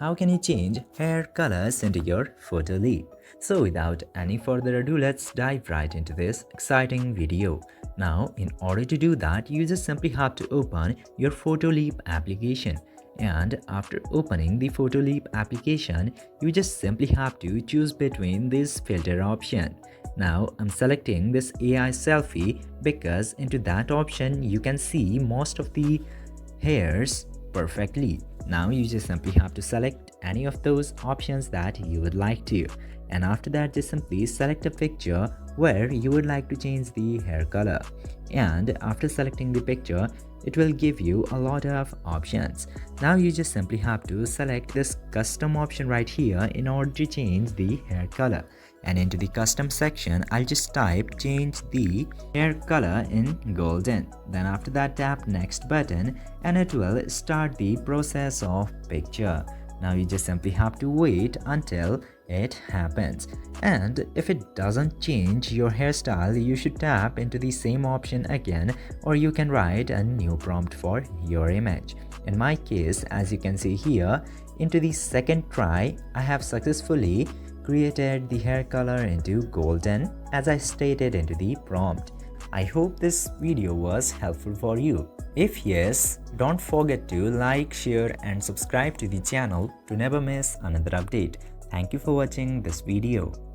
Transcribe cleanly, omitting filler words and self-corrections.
How can you change hair colors into your Photoleap? So without any further ado, let's dive right into this exciting video. Now, in order to do that, you just simply have to open your Photoleap application. And after opening the Photoleap application, you just simply have to choose between this filter option. Now, I'm selecting this AI selfie because into that option, you can see most of the hairs perfectly. Now you just simply have to select any of those options that you would like to, and after that just simply select a picture where you would like to change the hair color, and after selecting the picture it will give you a lot of options. Now you just simply have to select this custom option right here in order to change the hair color, and into the custom section I'll just type change the hair color in golden. Then after that tap next button and it will start the process of picture. Now you just simply have to wait until it happens, and if it doesn't change your hairstyle you should tap into the same option again, or you can write a new prompt for your image. In my case, as you can see here, into the second try I have successfully created the hair color into golden as I stated into the prompt. I hope this video was helpful for you. If yes, don't forget to like, share and subscribe to the channel to never miss another update. Thank you for watching this video.